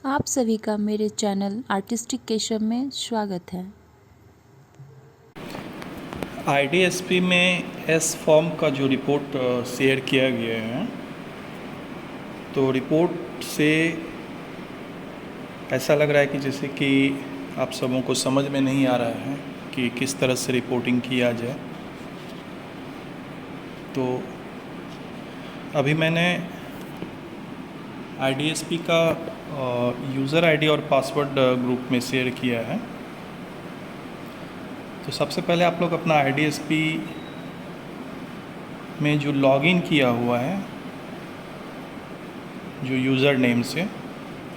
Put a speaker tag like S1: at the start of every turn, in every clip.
S1: आप सभी का मेरे चैनल आर्टिस्टिक केशव में स्वागत है।
S2: आईडीएसपी में एस फॉर्म का जो रिपोर्ट शेयर किया गया है, तो रिपोर्ट से ऐसा लग रहा है कि जैसे कि आप सबों को समझ में नहीं आ रहा है कि किस तरह से रिपोर्टिंग किया जाए। तो अभी मैंने आईडीएसपी का यूज़र आईडी और पासवर्ड ग्रुप में शेयर किया है। तो सबसे पहले आप लोग अपना आईडीएसपी में जो लॉगिन किया हुआ है, जो यूज़र नेम से,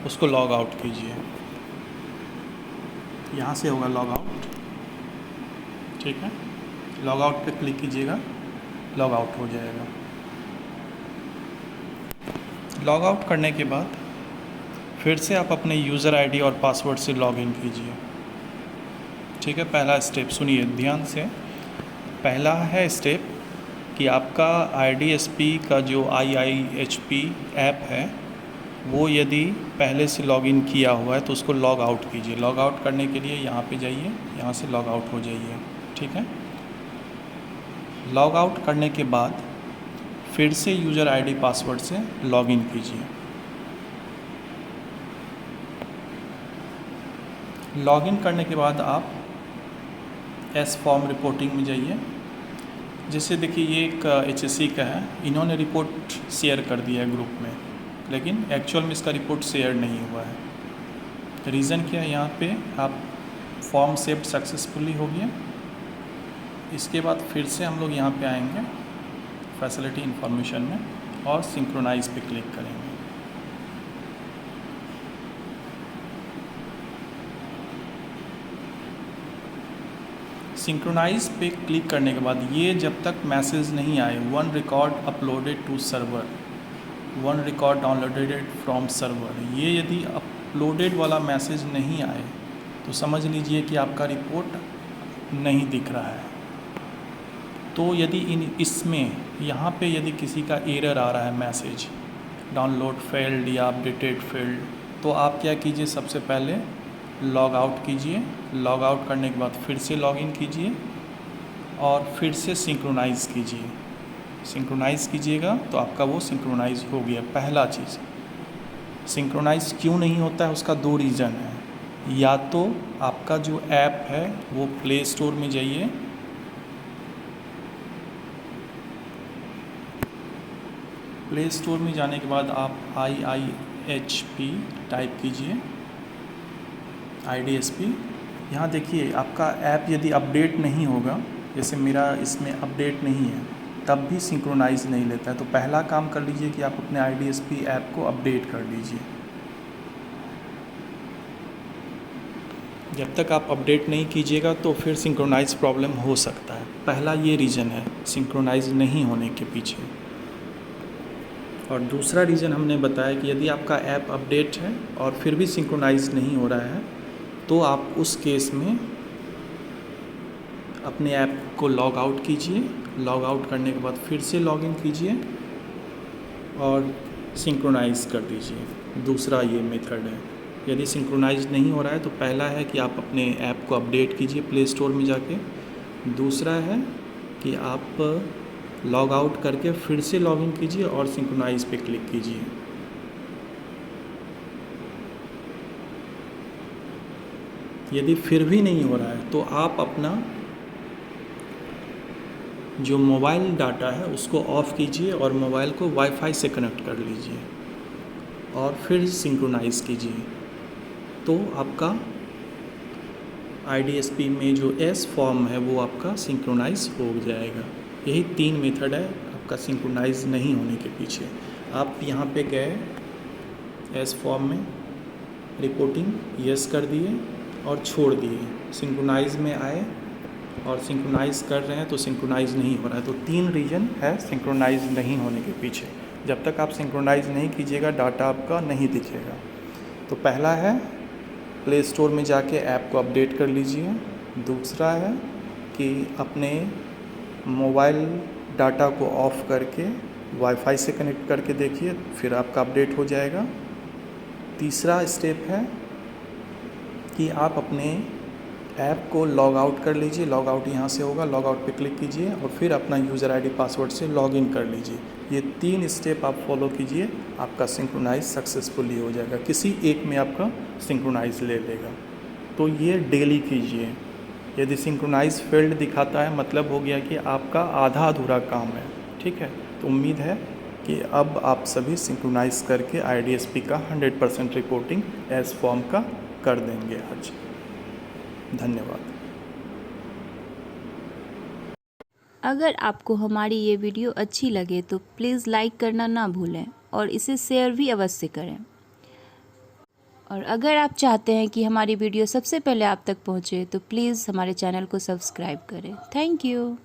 S2: उसको लॉग आउट कीजिए। यहाँ से होगा लॉग आउट, ठीक है। लॉग आउट पे क्लिक कीजिएगा, लॉग आउट हो जाएगा। लॉग आउट करने के बाद फिर से आप अपने यूज़र आईडी और पासवर्ड से लॉगिन कीजिए, ठीक है। पहला स्टेप सुनिए ध्यान से। पहला है स्टेप कि आपका आईडीएसपी का जो IIHP ऐप है, वो यदि पहले से लॉगिन किया हुआ है तो उसको लॉग आउट कीजिए। लॉग आउट करने के लिए यहाँ पे जाइए, यहाँ से लॉग आउट हो जाइए, ठीक है। लॉग आउट करने के बाद फिर से यूज़र आईडी पासवर्ड से लॉगिन कीजिए। लॉगिन करने के बाद आप एस फॉर्म रिपोर्टिंग में जाइए। जैसे देखिए ये एक HSC का है, इन्होंने रिपोर्ट शेयर कर दिया है ग्रुप में, लेकिन एक्चुअल में इसका रिपोर्ट शेयर नहीं हुआ है। रीज़न क्या है? यहाँ पे आप फॉर्म सेव्ड सक्सेसफुली हो गया। इसके बाद फिर से हम लोग यहाँ पे आएंगे फैसिलिटी इंफॉर्मेशन में और सिंक्रोनाइज पे क्लिक करेंगे। सिंक्रोनाइज पे क्लिक करने के बाद ये जब तक मैसेज नहीं आए, 1 record uploaded to server, 1 record downloaded from server, ये यदि अपलोडेड वाला मैसेज नहीं आए तो समझ लीजिए कि आपका रिपोर्ट नहीं दिख रहा है। तो यदि इसमें यहाँ पे यदि किसी का एरर आ रहा है, मैसेज डाउनलोड फेल्ड या अपडेटेड फेल्ड, तो आप क्या कीजिए, सबसे पहले लॉग आउट कीजिए। लॉग आउट करने के बाद फिर से लॉगिन कीजिए और फिर से सिंक्रोनाइज़ कीजिए। सिंक्रोनाइज़ कीजिएगा तो आपका वो सिंक्रोनाइज़ हो गया। पहला चीज़, सिंक्रोनाइज़ क्यों नहीं होता है, उसका 2 रीज़न है। या तो आपका जो ऐप है वो प्ले स्टोर में जाइए, प्ले स्टोर में जाने के बाद आप IIHP टाइप कीजिए, IDSP। यहाँ देखिए आपका ऐप यदि अपडेट नहीं होगा, जैसे मेरा इसमें अपडेट नहीं है, तब भी सिंक्रोनाइज़ नहीं लेता है। तो पहला काम कर लीजिए कि आप अपने IDSP ऐप को अपडेट कर लीजिए। जब तक आप अपडेट नहीं कीजिएगा तो फिर सिंक्रोनाइज़ प्रॉब्लम हो सकता है। पहला ये रीज़न है सिंक्रोनाइज़ नहीं होने के पीछे। और दूसरा रीज़न हमने बताया कि यदि आपका ऐप अपडेट है और फिर भी सिंक्रोनाइज़ नहीं हो रहा है, तो आप उस केस में अपने ऐप को लॉग आउट कीजिए। लॉग आउट करने के बाद फिर से लॉगिन कीजिए और सिंक्रोनाइज़ कर दीजिए। दूसरा ये मेथड है। यदि सिंक्रोनाइज़ नहीं हो रहा है तो पहला है कि आप अपने ऐप को अपडेट कीजिए प्ले स्टोर में जाके। दूसरा है कि आप लॉग आउट करके फिर से लॉगिन कीजिए और सिंक्रोनाइज़ पे क्लिक कीजिए। यदि फिर भी नहीं हो रहा है तो आप अपना जो मोबाइल डाटा है उसको ऑफ़ कीजिए और मोबाइल को वाईफाई से कनेक्ट कर लीजिए और फिर सिंक्रोनाइज़ कीजिए। तो आपका IDSP में जो एस फॉर्म है वो आपका सिंक्रोनाइज़ हो जाएगा। यही 3 मेथड है आपका सिंक्रोनाइज़ नहीं होने के पीछे। आप यहाँ पे गए एस फॉर्म में, रिपोर्टिंग यस कर दिए और छोड़ दिए, सिंक्रोनाइज़ में आए और सिंक्रोनाइज़ कर रहे हैं तो सिंक्रोनाइज़ नहीं हो रहा है। तो 3 रीज़न है सिंक्रोनाइज़ नहीं होने के पीछे। जब तक आप सिंक्रोनाइज़ नहीं कीजिएगा डाटा आपका नहीं दिखेगा। तो पहला है प्ले स्टोर में जाके ऐप को अपडेट कर लीजिए। दूसरा है कि अपने मोबाइल डाटा को ऑफ़ करके वाईफाई से कनेक्ट करके देखिए, फिर आपका अपडेट हो जाएगा। तीसरा स्टेप है कि आप अपने ऐप को लॉग आउट कर लीजिए। लॉग आउट यहाँ से होगा, लॉग आउट पे क्लिक कीजिए और फिर अपना यूज़र आईडी पासवर्ड से लॉग इन कर लीजिए। ये 3 स्टेप आप फॉलो कीजिए, आपका सिंक्रोनाइज सक्सेसफुली हो जाएगा। किसी एक में आपका सिंक्रोनाइज ले लेगा। तो ये डेली कीजिए। यदि सिंक्रोनाइज फेल्ड दिखाता है मतलब हो गया कि आपका आधा अधूरा काम है। ठीक है, तो उम्मीद है कि अब आप सभी सिंक्रोनाइज करके IDSP का 100% रिपोर्टिंग एज फॉर्म का कर देंगे आज। धन्यवाद।
S1: अगर आपको हमारी ये वीडियो अच्छी लगे तो प्लीज़ लाइक करना ना भूलें और इसे शेयर भी अवश्य करें। और अगर आप चाहते हैं कि हमारी वीडियो सबसे पहले आप तक पहुंचे तो प्लीज़ हमारे चैनल को सब्सक्राइब करें। Thank you.